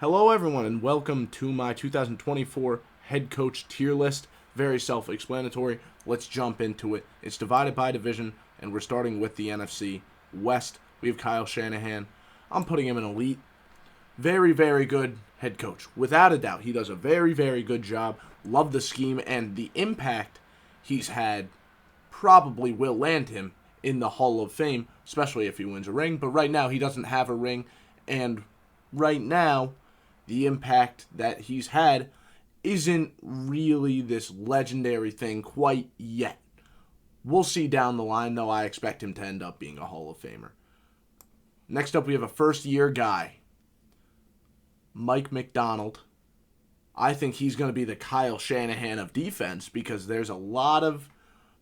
Hello, everyone, and welcome to my 2024 head coach tier list. Very self explanatory. Let's jump into it. It's divided by division, and we're starting with the NFC West. We have Kyle Shanahan. I'm putting him in elite. Very, very good head coach. Without a doubt, he does a very, very good job. Love the scheme, and the impact he's had probably will land him in the Hall of Fame, especially if he wins a ring. But right now, he doesn't have a ring, and right now, the impact that he's had isn't really this legendary thing quite yet. We'll see down the line, though. I expect him to end up being a Hall of Famer. Next up, we have a first-year guy, Mike Macdonald. I think he's going to be the Kyle Shanahan of defense because there's a lot of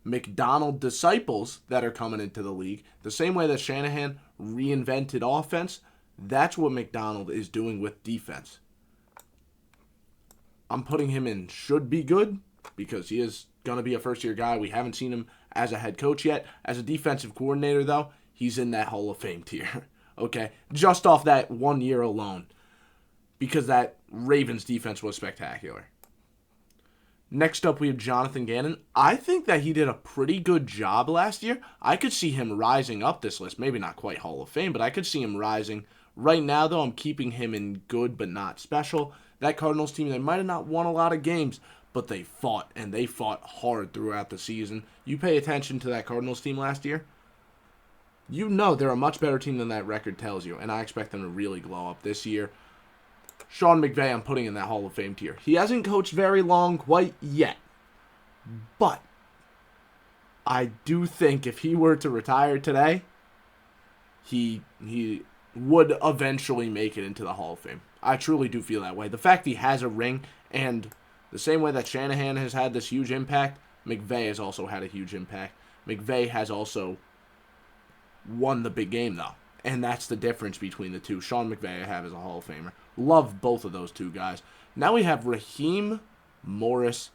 Macdonald disciples that are coming into the league. The same way that Shanahan reinvented offense, that's what Macdonald is doing with defense. I'm putting him in should be good because he is going to be a first-year guy. We haven't seen him as a head coach yet. As a defensive coordinator, though, he's in that Hall of Fame tier. Okay? Just off that 1 year alone because that Ravens defense was spectacular. Next up, we have Jonathan Gannon. I think that he did a pretty good job last year. I could see him rising up this list. Maybe not quite Hall of Fame, but I could see him rising. Right now, though, I'm keeping him in good but not special. That Cardinals team, they might have not won a lot of games, but they fought, and they fought hard throughout the season. You pay attention to that Cardinals team last year, you know they're a much better team than that record tells you, and I expect them to really glow up this year. Sean McVay, I'm putting in that Hall of Fame tier. He hasn't coached very long quite yet, but I do think if he were to retire today, he would eventually make it into the Hall of Fame. I truly do feel that way. The fact he has a ring, and the same way that Shanahan has had this huge impact, McVay has also had a huge impact. McVay has also won the big game, though. And that's the difference between the two. Sean McVay I have as a Hall of Famer. Love both of those two guys. Now we have Raheem Morris.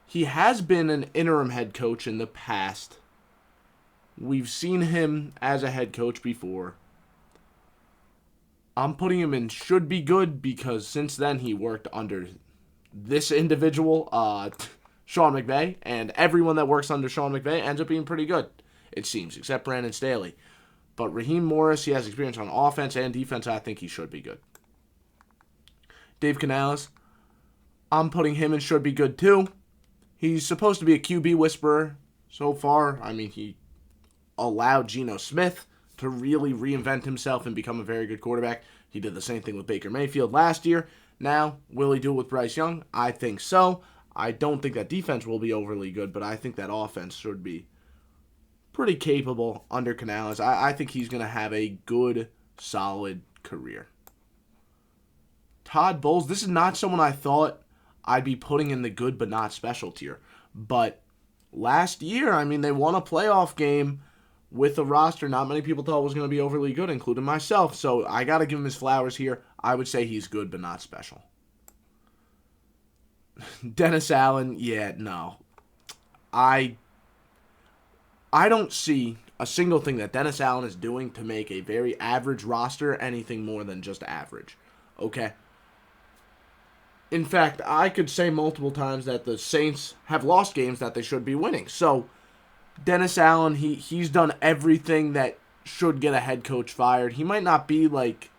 He has been an interim head coach in the past. We've seen him as a head coach before. I'm putting him in should be good because since then he worked under this individual, Sean McVay, and everyone that works under Sean McVay ends up being pretty good, it seems, except Brandon Staley. But Raheem Morris, he has experience on offense and defense. I think he should be good. Dave Canales, I'm putting him in should be good too. He's supposed to be a QB whisperer so far. I mean, he allowed Geno Smith to really reinvent himself and become a very good quarterback. He did the same thing with Baker Mayfield last year. Now, will he do it with Bryce Young? I think so. I don't think that defense will be overly good, but I think that offense should be pretty capable under Canales. I think he's going to have a good, solid career. Todd Bowles, this is not someone I thought I'd be putting in the good but not special tier. But last year, I mean, they won a playoff game with a roster not many people thought was going to be overly good, including myself. So I got to give him his flowers here. I would say he's good but not special. Dennis Allen, yeah, no. I don't see a single thing that Dennis Allen is doing to make a very average roster anything more than just average. Okay? In fact, I could say multiple times that the Saints have lost games that they should be winning. So, Dennis Allen, he's done everything that should get a head coach fired. He might not be like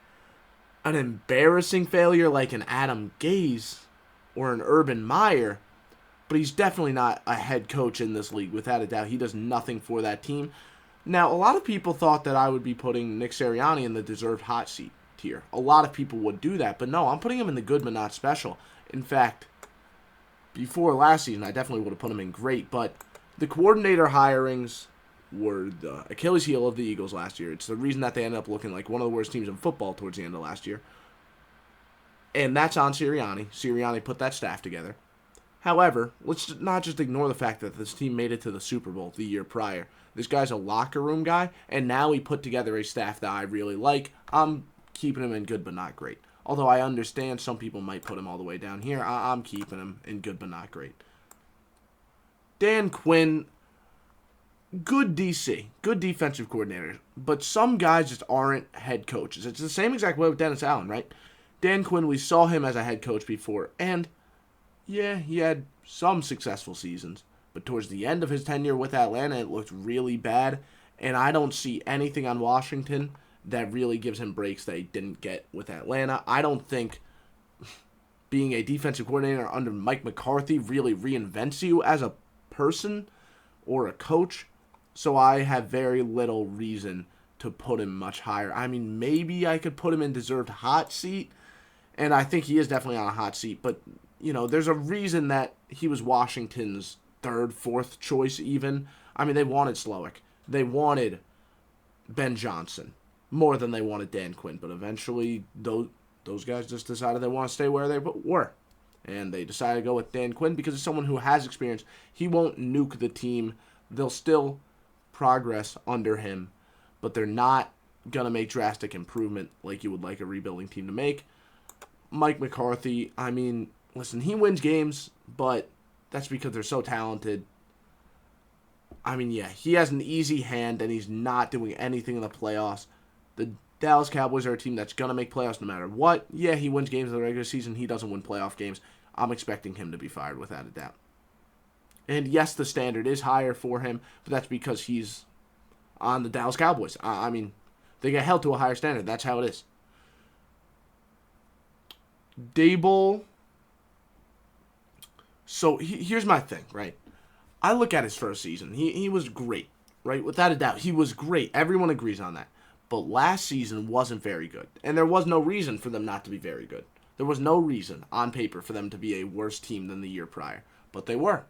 an embarrassing failure like an Adam Gase or an Urban Meyer, but he's definitely not a head coach in this league, without a doubt. He does nothing for that team. Now, a lot of people thought that I would be putting Nick Sirianni in the deserved hot seat tier. A lot of people would do that, but no, I'm putting him in the good but not special. In fact, before last season, I definitely would have put him in great, but the coordinator hirings were the Achilles heel of the Eagles last year. It's the reason that they ended up looking like one of the worst teams in football towards the end of last year. And that's on Sirianni. Sirianni put that staff together. However, let's not just ignore the fact that this team made it to the Super Bowl the year prior. This guy's a locker room guy, and now he put together a staff that I really like. I'm keeping him in good but not great. Although I understand some people might put him all the way down here. I'm keeping him in good but not great. Dan Quinn, good DC, good defensive coordinator, but some guys just aren't head coaches. It's the same exact way with Dennis Allen, right? Dan Quinn, we saw him as a head coach before, and yeah, he had some successful seasons. But towards the end of his tenure with Atlanta, it looked really bad, and I don't see anything on Washington that really gives him breaks that he didn't get with Atlanta. I don't think being a defensive coordinator under Mike McCarthy really reinvents you as a person or a coach, so I have very little reason to put him much higher. I mean, maybe I could put him in deserved hot seat, and I think he is definitely on a hot seat, but, there's a reason that he was Washington's third, fourth choice even. I mean, they wanted Slowick. They wanted Ben Johnson more than they wanted Dan Quinn, but eventually those guys just decided they want to stay where they were. And they decided to go with Dan Quinn because it's someone who has experience. He won't nuke the team. They'll still progress under him, but they're not going to make drastic improvement like you would like a rebuilding team to make. Mike McCarthy, I mean, listen, he wins games, but that's because they're so talented. I mean, yeah, he has an easy hand, and he's not doing anything in the playoffs. The Dallas Cowboys are a team that's going to make playoffs no matter what. Yeah, he wins games in the regular season. He doesn't win playoff games. I'm expecting him to be fired without a doubt. And yes, the standard is higher for him, but that's because he's on the Dallas Cowboys. I mean, they get held to a higher standard. That's how it is. Daboll. So here's my thing, right? I look at his first season. He was great, right? Without a doubt, he was great. Everyone agrees on that. But last season wasn't very good. And there was no reason for them not to be very good. There was no reason on paper for them to be a worse team than the year prior. But they were.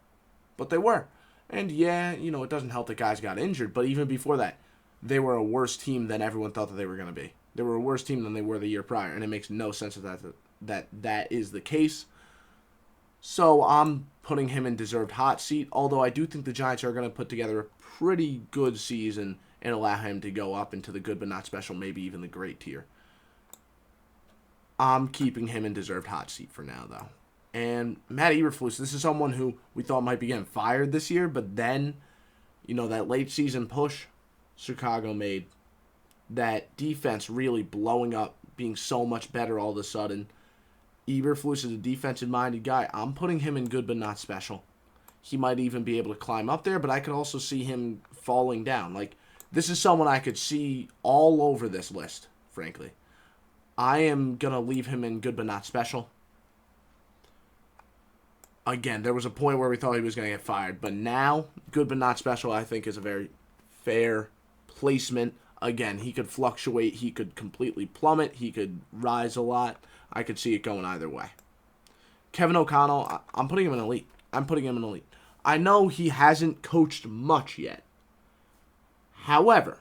And yeah, it doesn't help that guys got injured. But even before that, they were a worse team than everyone thought that they were going to be. They were a worse team than they were the year prior. And it makes no sense that is the case. So I'm putting him in deserved hot seat. Although I do think the Giants are going to put together a pretty good season and allow him to go up into the good but not special, maybe even the great tier. I'm keeping him in deserved hot seat for now, though. And Matt Eberflus, this is someone who we thought might be getting fired this year, but then, that late season push Chicago made, that defense really blowing up, being so much better all of a sudden. Eberflus is a defensive-minded guy. I'm putting him in good but not special. He might even be able to climb up there, but I could also see him falling down. This is someone I could see all over this list, frankly. I am going to leave him in good but not special. Again, there was a point where we thought he was going to get fired, but now, good but not special, I think, is a very fair placement. Again, he could fluctuate. He could completely plummet. He could rise a lot. I could see it going either way. Kevin O'Connell, I'm putting him in elite. I know he hasn't coached much yet. However,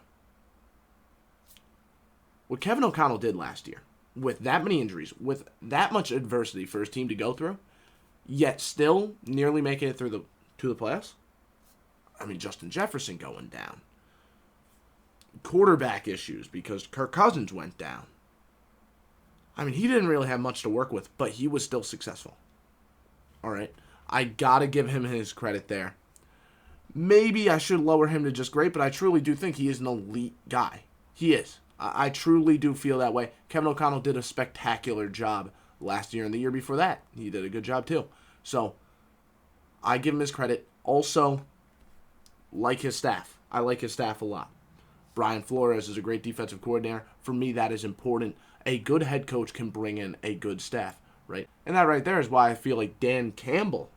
what Kevin O'Connell did last year, with that many injuries, with that much adversity for his team to go through, yet still nearly making it to the playoffs. I mean, Justin Jefferson going down. Quarterback issues because Kirk Cousins went down. I mean, he didn't really have much to work with, but he was still successful. All right. I got to give him his credit there. Maybe I should lower him to just great, but I truly do think he is an elite guy. He is. I truly do feel that way. Kevin O'Connell did a spectacular job last year and the year before that. He did a good job too. So I give him his credit. Also, like his staff. I like his staff a lot. Brian Flores is a great defensive coordinator. For me, that is important. A good head coach can bring in a good staff, right? And that right there is why I feel like Dan Campbell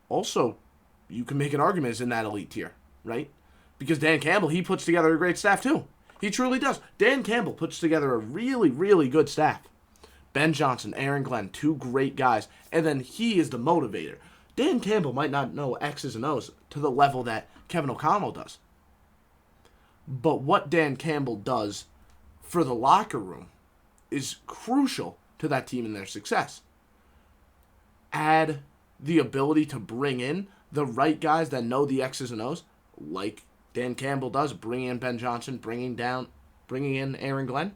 also, you can make an argument, is in that elite tier, right? Because Dan Campbell, he puts together a great staff too. He truly does. Dan Campbell puts together a really, really good staff. Ben Johnson, Aaron Glenn, two great guys. And then he is the motivator. Dan Campbell might not know X's and O's to the level that Kevin O'Connell does. But what Dan Campbell does for the locker room is crucial to that team and their success. Add the ability to bring in the right guys that know the X's and O's, like Dan Campbell does, bringing in Ben Johnson, bringing in Aaron Glenn.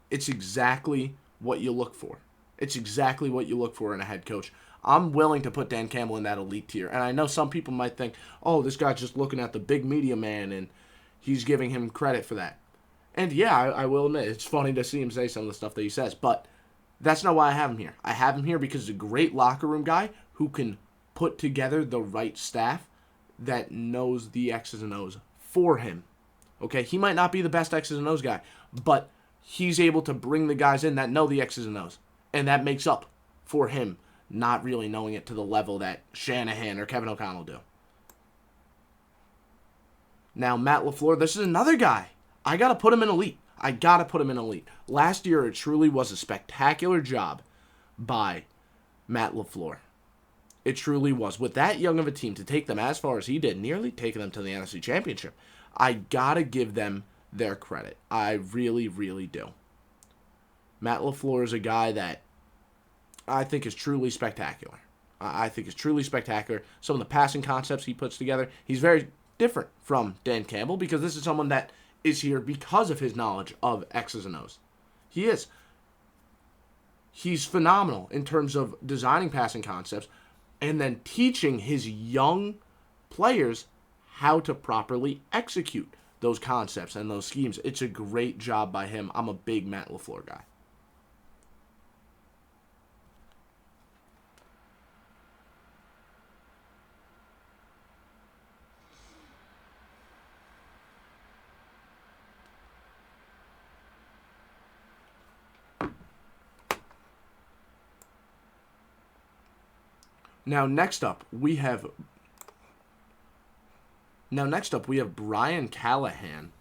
It's exactly what you look for. It's exactly what you look for in a head coach. I'm willing to put Dan Campbell in that elite tier. And I know some people might think, oh, this guy's just looking at the big media man and he's giving him credit for that. And yeah, I will admit, it's funny to see him say some of the stuff that he says, but that's not why I have him here. I have him here because he's a great locker room guy who can put together the right staff that knows the X's and O's for him. Okay, he might not be the best X's and O's guy, but he's able to bring the guys in that know the X's and O's. And that makes up for him not really knowing it to the level that Shanahan or Kevin O'Connell do. Now, Matt LaFleur, this is another guy. I got to put him in elite. Last year, it truly was a spectacular job by Matt LaFleur. It truly was. With that young of a team, to take them as far as he did, nearly taking them to the NFC Championship, I got to give them their credit. I really, really do. Matt LaFleur is a guy that I think is truly spectacular. Some of the passing concepts he puts together, he's very different from Dan Campbell because this is someone that is here because of his knowledge of X's and O's. He is. He's phenomenal in terms of designing passing concepts and then teaching his young players how to properly execute those concepts and those schemes. It's a great job by him. I'm a big Matt LaFleur guy. Now next up we have Brian Callahan.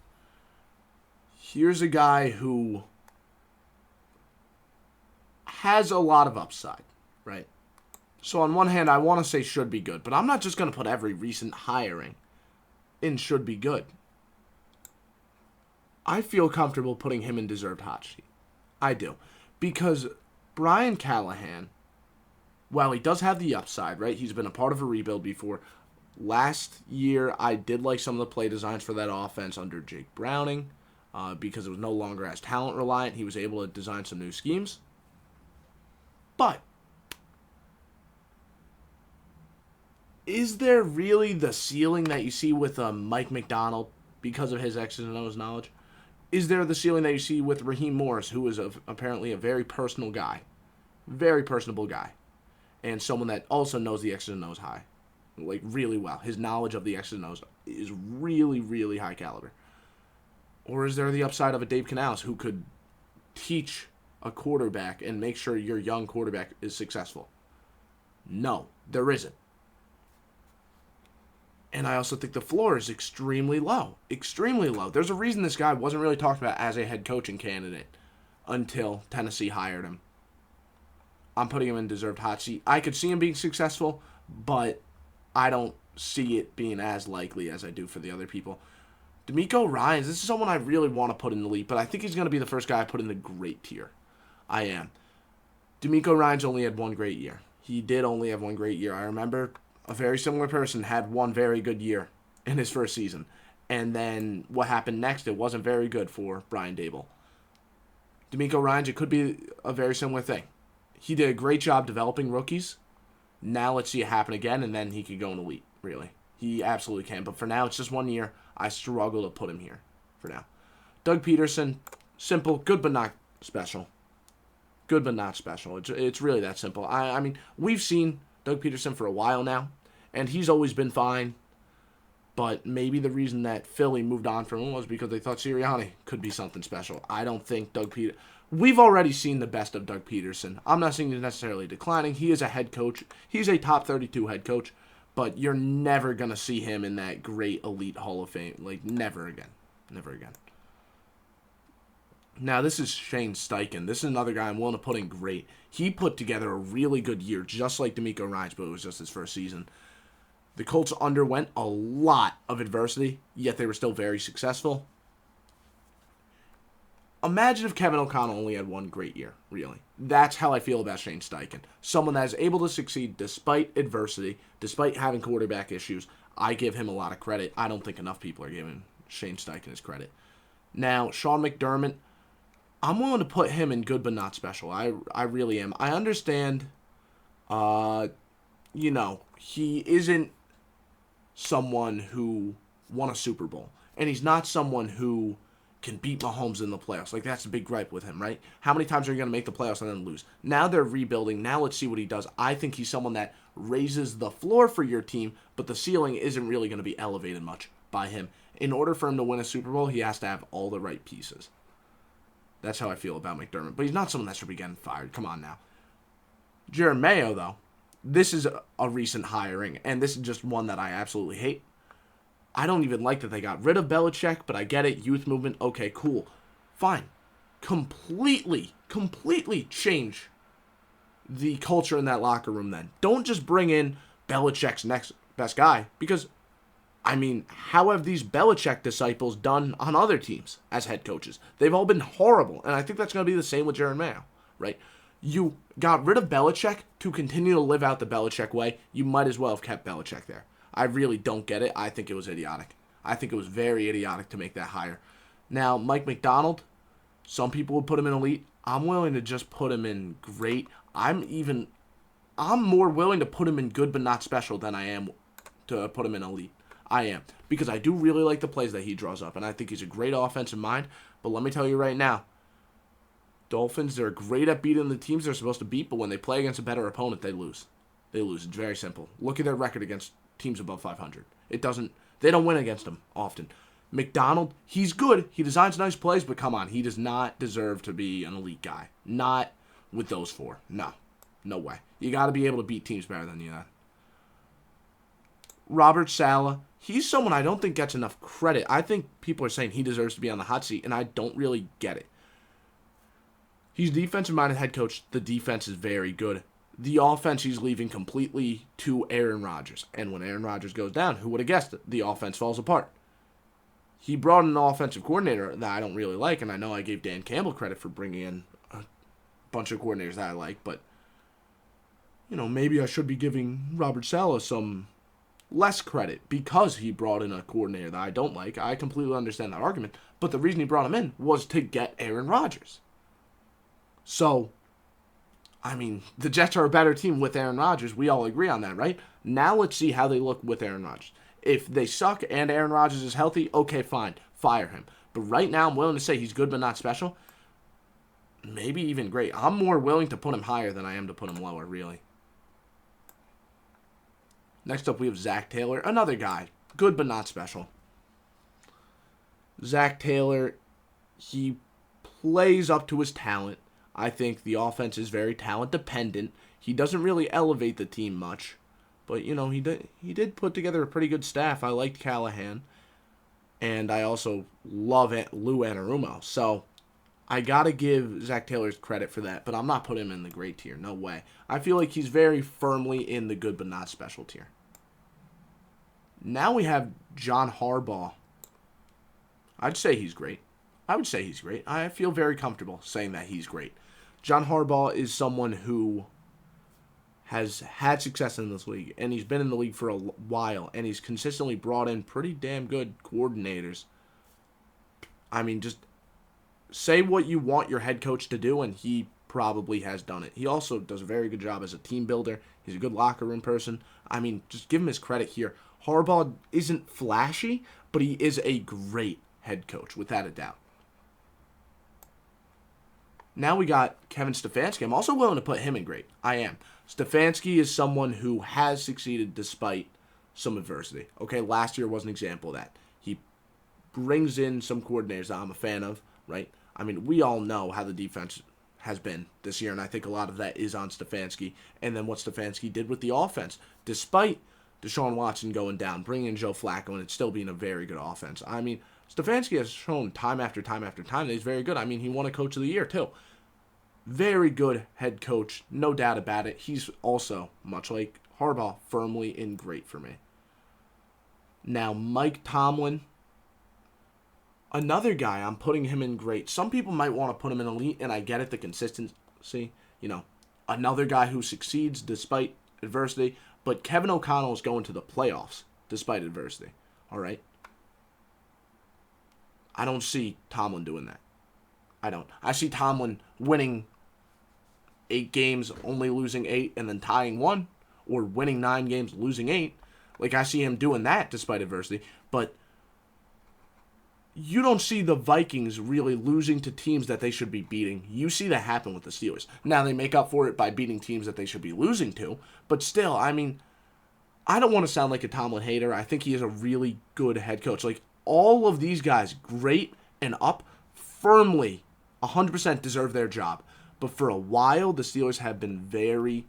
Here's a guy who has a lot of upside, right? So on one hand, I want to say should be good, but I'm not just going to put every recent hiring in should be good. I feel comfortable putting him in deserved hot seat. I do. Because Brian Callahan, while he does have the upside, right? He's been a part of a rebuild before. Last year, I did like some of the play designs for that offense under Jake Browning because it was no longer as talent reliant. He was able to design some new schemes. But is there really the ceiling that you see with Mike McDonald because of his X's and O's knowledge? Is there the ceiling that you see with Raheem Morris, who is apparently a very personal guy, very personable guy, and someone that also knows the X's and O's high, like really well. His knowledge of the X's and O's is really, really high caliber. Or is there the upside of a Dave Canales who could teach a quarterback and make sure your young quarterback is successful? No, there isn't. And I also think the floor is extremely low. Extremely low. There's a reason this guy wasn't really talked about as a head coaching candidate until Tennessee hired him. I'm putting him in deserved hot seat. I could see him being successful, but I don't see it being as likely as I do for the other people. DeMeco Ryans, this is someone I really want to put in the elite, but I think he's going to be the first guy I put in the great tier. I am. DeMeco Ryans only had one great year. He did only have one great year. I remember a very similar person had one very good year in his first season. And then what happened next, it wasn't very good for Brian Daboll. DeMeco Ryans, it could be a very similar thing. He did a great job developing rookies. Now let's see it happen again, and then he could go in elite, really. He absolutely can. But for now, it's just 1 year. I struggle to put him here for now. Doug Peterson, simple, good but not special. Good but not special. It's really that simple. I mean, we've seen Doug Peterson for a while now, and he's always been fine. But maybe the reason that Philly moved on from him was because they thought Sirianni could be something special. I don't think Doug Peterson... We've already seen the best of Doug Peterson. I'm not saying he's necessarily declining. He is a head coach. He's a top 32 head coach. But you're never going to see him in that great elite Hall of Fame. Like, never again. Never again. Now, this is Shane Steichen. This is another guy I'm willing to put in great. He put together a really good year, just like DeMeco Ryans, but it was just his first season. The Colts underwent a lot of adversity, yet they were still very successful. Imagine if Kevin O'Connell only had one great year, really. That's how I feel about Shane Steichen. Someone that is able to succeed despite adversity, despite having quarterback issues. I give him a lot of credit. I don't think enough people are giving Shane Steichen his credit. Now, Sean McDermott, I'm willing to put him in good but not special. I really am. I understand, he isn't someone who won a Super Bowl. And he's not someone who can beat Mahomes in the playoffs. Like, that's a big gripe with him, right? How many times are you going to make the playoffs and then lose? Now they're rebuilding. Now let's see what he does. I think he's someone that raises the floor for your team, but the ceiling isn't really going to be elevated much by him. In order for him to win a Super Bowl, he has to have all the right pieces. That's how I feel about McDermott. But he's not someone that should be getting fired. Come on now. Jerod Mayo, though, this is a recent hiring, and this is just one that I absolutely hate. I don't even like that they got rid of Belichick, but I get it. Youth movement, okay, cool. Fine. Completely change the culture in that locker room then. Don't just bring in Belichick's next best guy, because, I mean, how have these Belichick disciples done on other teams as head coaches? They've all been horrible, and I think that's going to be the same with Jerod Mayo, right? You got rid of Belichick to continue to live out the Belichick way. You might as well have kept Belichick there. I really don't get it. I think it was idiotic. I think it was very idiotic to make that hire. Now, Mike Macdonald, some people would put him in elite. I'm willing to just put him in great. I'm more willing to put him in good but not special than I am to put him in elite. I am. Because I do really like the plays that he draws up, and I think he's a great offensive mind. But let me tell you right now, Dolphins, they're great at beating the teams they're supposed to beat, but when they play against a better opponent, they lose. They lose. It's very simple. Look at their record against teams above 500. They don't win against them often. Macdonald, he's good. He designs nice plays, but come on, he does not deserve to be an elite guy. Not with those four. No. No way. You got to be able to beat teams better than you. Robert Saleh, he's someone I don't think gets enough credit. I think people are saying he deserves to be on the hot seat, and I don't really get it. He's a defensive-minded head coach. The defense is very good. The offense he's leaving completely to Aaron Rodgers. And when Aaron Rodgers goes down, who would have guessed it? The offense falls apart. He brought in an offensive coordinator that I don't really like, and I know I gave Dan Campbell credit for bringing in a bunch of coordinators that I like, but, maybe I should be giving Robert Saleh some less credit because he brought in a coordinator that I don't like. I completely understand that argument, but the reason he brought him in was to get Aaron Rodgers. So, the Jets are a better team with Aaron Rodgers. We all agree on that, right? Now let's see how they look with Aaron Rodgers. If they suck and Aaron Rodgers is healthy, okay, fine. Fire him. But right now, I'm willing to say he's good but not special. Maybe even great. I'm more willing to put him higher than I am to put him lower, really. Next up, we have Zach Taylor. Another guy. Good but not special. Zach Taylor, he plays up to his talent. I think the offense is very talent dependent. He doesn't really elevate the team much. But, he did put together a pretty good staff. I liked Callahan. And I also love Lou Anarumo. So, I got to give Zach Taylor's credit for that. But I'm not putting him in the great tier. No way. I feel like he's very firmly in the good but not special tier. Now we have John Harbaugh. I'd say he's great. I feel very comfortable saying that he's great. John Harbaugh is someone who has had success in this league, and he's been in the league for a while, and he's consistently brought in pretty damn good coordinators. Just say what you want your head coach to do, and he probably has done it. He also does a very good job as a team builder. He's a good locker room person. Just give him his credit here. Harbaugh isn't flashy, but he is a great head coach, without a doubt. Now we got Kevin Stefanski. I'm also willing to put him in great. I am. Stefanski is someone who has succeeded despite some adversity. Okay, last year was an example of that. He brings in some coordinators that I'm a fan of, right? We all know how the defense has been this year, and I think a lot of that is on Stefanski. And then what Stefanski did with the offense, despite Deshaun Watson going down, bringing in Joe Flacco, and it still being a very good offense. Stefanski has shown time after time after time that he's very good. He won a Coach of the Year, too. Very good head coach, no doubt about it. He's also, much like Harbaugh, firmly in great for me. Now, Mike Tomlin, another guy, I'm putting him in great. Some people might want to put him in elite, and I get it, the consistency. Another guy who succeeds despite adversity. But Kevin O'Connell is going to the playoffs despite adversity. All right? I don't see Tomlin doing that. I don't. I see Tomlin winning 8 games, only losing 8, and then tying 1, or winning 9 games, losing 8. I see him doing that despite adversity. But you don't see the Vikings really losing to teams that they should be beating. You see that happen with the Steelers. Now, they make up for it by beating teams that they should be losing to, but still, I mean, I don't want to sound like a Tomlin hater. I think he is a really good head coach. Like, all of these guys, great and up, firmly 100% deserve their job. But for a while, the Steelers have been very,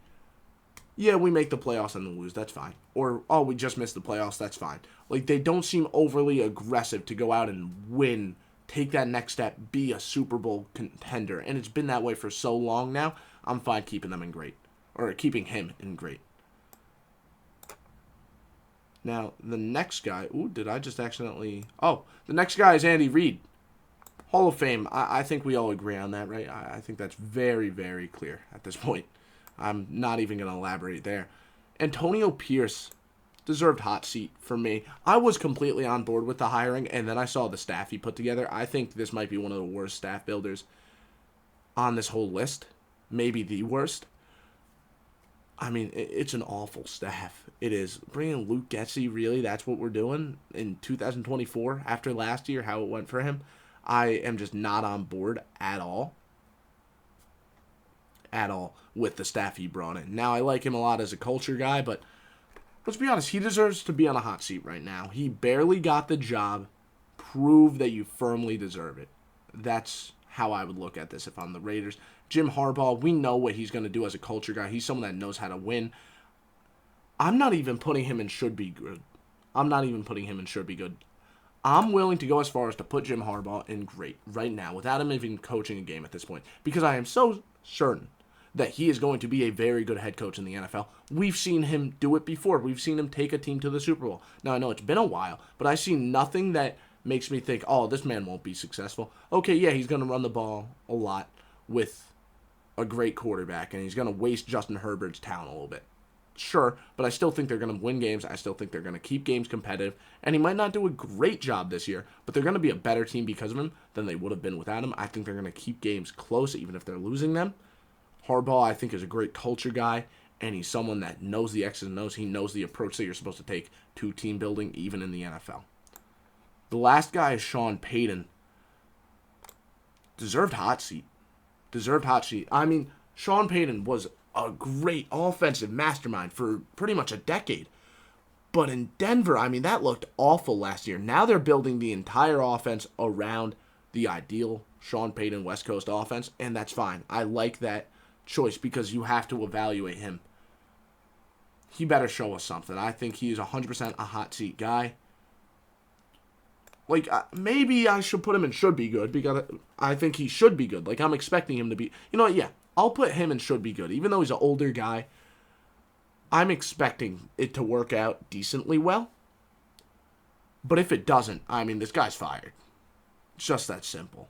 yeah, we make the playoffs and then lose, that's fine. Or, oh, we just missed the playoffs, that's fine. Like, they don't seem overly aggressive to go out and win, take that next step, be a Super Bowl contender. And it's been that way for so long now, I'm fine keeping them in great. Or keeping him in great. Now, the next guy, did I just accidentally, the next guy is Andy Reid. Hall of Fame, I think we all agree on that, right? I think that's very, very clear at this point. I'm not even going to elaborate there. Antonio Pierce deserved hot seat for me. I was completely on board with the hiring, and then I saw the staff he put together. I think this might be one of the worst staff builders on this whole list. Maybe the worst. I mean, it's an awful staff. It is. Bringing Luke Getsy, really, that's what we're doing in 2024 after last year, how it went for him. I am just not on board at all. At all with the staff he brought in. Now, I like him a lot as a culture guy, but let's be honest, he deserves to be on a hot seat right now. He barely got the job. Prove that you firmly deserve it. That's how I would look at this if I'm the Raiders. Jim Harbaugh, we know what he's going to do as a culture guy. He's someone that knows how to win. I'm not even putting him in should be good. I'm willing to go as far as to put Jim Harbaugh in great right now without him even coaching a game at this point, because I am so certain that he is going to be a very good head coach in the NFL. We've seen him do it before. We've seen him take a team to the Super Bowl. Now, I know it's been a while, but I see nothing that makes me think, oh, this man won't be successful. Okay, yeah, he's going to run the ball a lot with a great quarterback, and he's going to waste Justin Herbert's talent a little bit. Sure, but I still think they're going to win games. I still think they're going to keep games competitive, and he might not do a great job this year, but they're going to be a better team because of him than they would have been without him. I think they're going to keep games close even if they're losing them. Harbaugh, I think, is a great culture guy, and he's someone that knows the X's and O's. He knows the approach that you're supposed to take to team building, even in the NFL. The last guy is Sean Payton. Deserved hot seat. I mean, Sean Payton was a great offensive mastermind for pretty much a decade. But in Denver, I mean, that looked awful last year. Now they're building the entire offense around the ideal Sean Payton West Coast offense, and that's fine. I like that choice because you have to evaluate him. He better show us something. I think he is 100% a hot seat guy. Like, maybe I should put him in should be good because I think he should be good. Like, I'm expecting him to be... You know what? Yeah, I'll put him in should be good. Even though he's an older guy, I'm expecting it to work out decently well. But if it doesn't, I mean, this guy's fired. It's just that simple.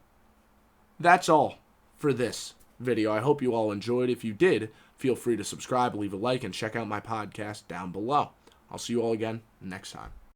That's all for this video. I hope you all enjoyed. If you did, feel free to subscribe, leave a like, and check out my podcast down below. I'll see you all again next time.